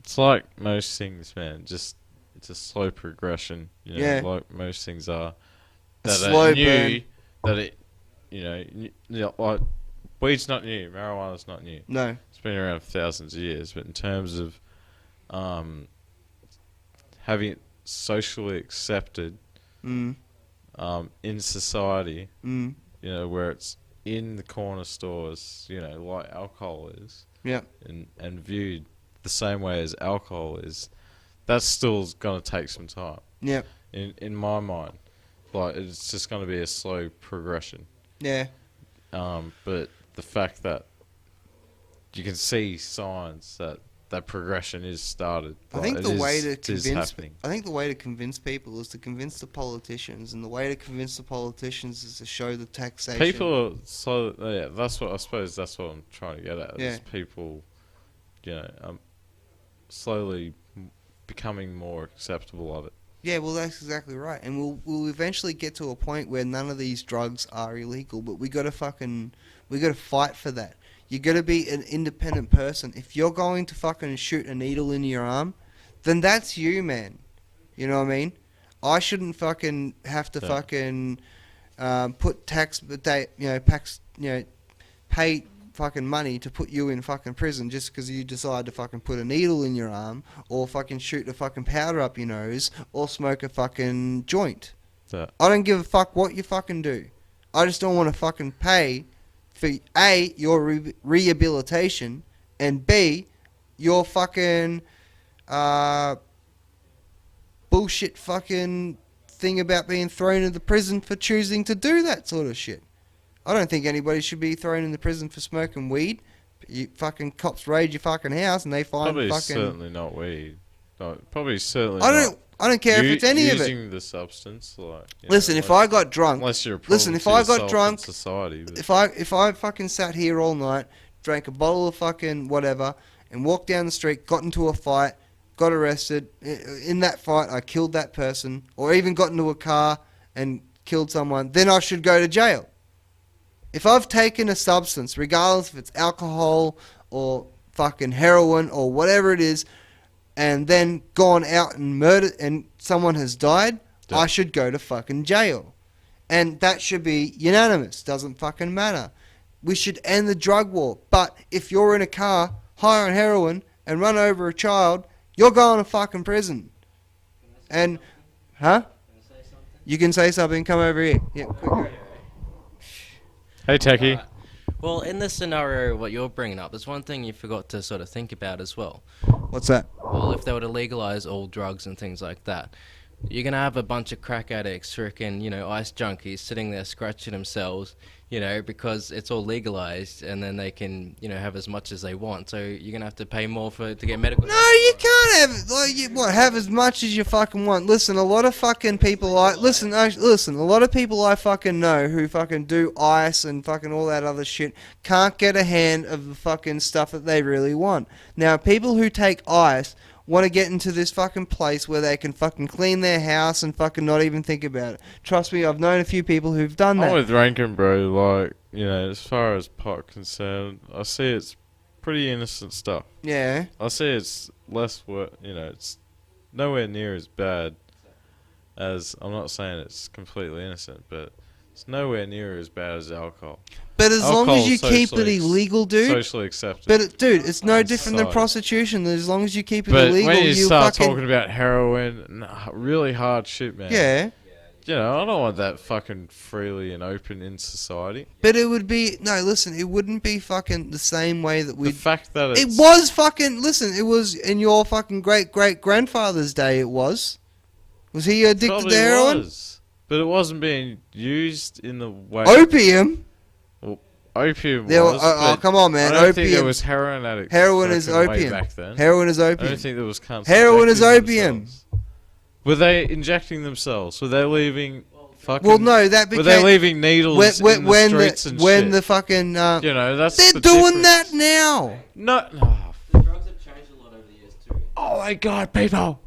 it's like most things, man. Just it's a slow progression. Yeah. Like most things are. A That slow are new. burn. That like weed's not new. Marijuana's not new. No. It's been around for thousands of years. But in terms of having it socially accepted Mm. in society, Mm. where it's in the corner stores, like alcohol is, Yeah. and viewed the same way as alcohol is, that's still gonna take some time. Yeah. In my mind, like it's just gonna be a slow progression. Yeah. But the fact that you can see signs that progression is started. I think the way to it is convince happening. I think the way to convince people is to convince the politicians, and the way to convince the politicians is to show the taxation. People are so yeah. That's what I suppose. That's what I'm trying to get at. Yeah. Is people, slowly becoming more acceptable of it. Yeah, well, that's exactly right, and we'll eventually get to a point where none of these drugs are illegal. But we gotta fight for that. You gotta be an independent person. If you're going to fucking shoot a needle in your arm, then that's you, man. You know what I mean? I shouldn't fucking have to fucking put pay fucking money to put you in fucking prison just because you decide to fucking put a needle in your arm, or fucking shoot a fucking powder up your nose, or smoke a fucking joint. That. I don't give a fuck what you fucking do. I just don't want to fucking pay for A, your rehabilitation, and B, your fucking bullshit fucking thing about being thrown in the prison for choosing to do that sort of shit. I don't think anybody should be thrown in the prison for smoking weed. You fucking cops raid your fucking house and they find Probably fucking. certainly not weed. No, probably certainly. I don't care if it's any of it. Using the substance, like. Listen, if I got drunk. Unless you're a Listen, if I got drunk. Society, but If I fucking sat here all night, drank a bottle of fucking whatever, and walked down the street, got into a fight, got arrested. In that fight, I killed that person, or even got into a car and killed someone, then I should go to jail. If I've taken a substance, regardless if it's alcohol or fucking heroin or whatever it is, and then gone out and murdered and someone has died, I should go to fucking jail. And that should be unanimous. Doesn't fucking matter. We should end the drug war. But if you're in a car, high on heroin, and run over a child, you're going to fucking prison. And, huh? You can say something. Come over here. Yeah, quick. hey, Techie. Well, in this scenario, what you're bringing up, there's one thing you forgot to sort of think about as well. What's that? Well, if they were to legalize all drugs and things like that, you're going to have a bunch of crack addicts, freaking, ice junkies sitting there scratching themselves, because it's all legalized, and then they can, have as much as they want. So you're going to have to pay more to get medical. No, you can't have as much as you fucking want. Listen, a lot of fucking people listen, a lot of people I fucking know who fucking do ice and fucking all that other shit can't get a hand of the fucking stuff that they really want. Now, people who take ice want to get into this fucking place where they can fucking clean their house and fucking not even think about it. Trust me, I've known a few people who've done that. I'm with Rankin, bro. Like, as far as pot concerned, I see it's pretty innocent stuff. Yeah. I see it's less work. It's nowhere near as bad as. I'm not saying it's completely innocent, but it's nowhere near as bad as alcohol. But as long as you Alcohol's keep it illegal, dude. Socially accepted. But dude, it's no different than Society. prostitution. As long as you keep it But illegal, when you start fucking talking about heroin, really hard shit, man. yeah. I don't want that fucking freely and open in society. But it would be no. Listen, it wouldn't be fucking the same way that we. The fact that It was fucking. Listen, it was in your fucking great grandfather's day. It was. Was he addicted probably to heroin? was, but it wasn't being used in the way. Opium. Opium There was. oh, come on, man. I don't think Opium. there was heroin addicts. Heroin is fucking way opium. back then. Heroin is I opium. don't think there was cunts Heroin is injecting opium. themselves. Were they injecting themselves? Were they leaving fucking? Well, no, that became. Were they leaving needles in the streets and shit? the fucking. That's they're the doing difference. that now. No. The drugs have changed a lot over the years too. Oh my god, people!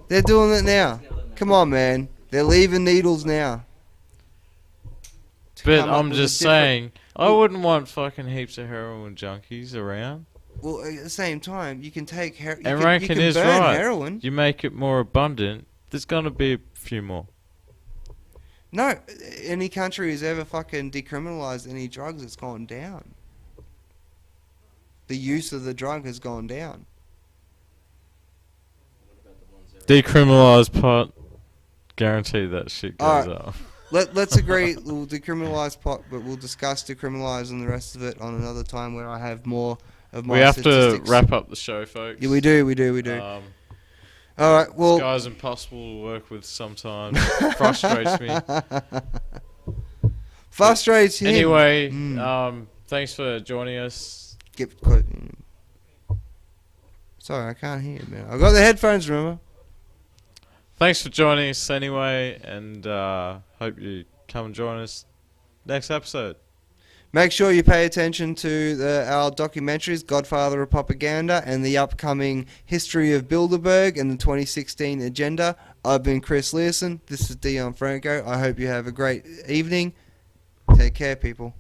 They're doing it now. Come on, man. They're leaving needles now. To But come up I'm with a just different- saying, I wouldn't want fucking heaps of heroin junkies around. Well, at the same time, you can take heroin. And You Rankin can is burn right. heroin. You make it more abundant, there's gonna be a few more. No, any country who's ever fucking decriminalized any drugs, it's gone down. The use of the drug has gone down. Decriminalised pot, guarantee that shit goes Alright. up. Let's agree we'll decriminalize pot, but we'll discuss decriminalizing the rest of it on another time where I have more of my We have to statistics. wrap up the show, folks. Yeah, we do. Um, All right. This Well, guy's impossible to work with sometimes. Frustrates me. frustrates him. Anyway, Mm. thanks for joining us. Sorry, I can't hear you, man. I got the headphones. Remember. Thanks for joining us anyway, and hope you come and join us next episode. Make sure you pay attention to our documentaries, Godfather of Propaganda, and the upcoming History of Bilderberg and the 2016 Agenda. I've been Chris Learson. This is Dion Franco. I hope you have a great evening. Take care, people.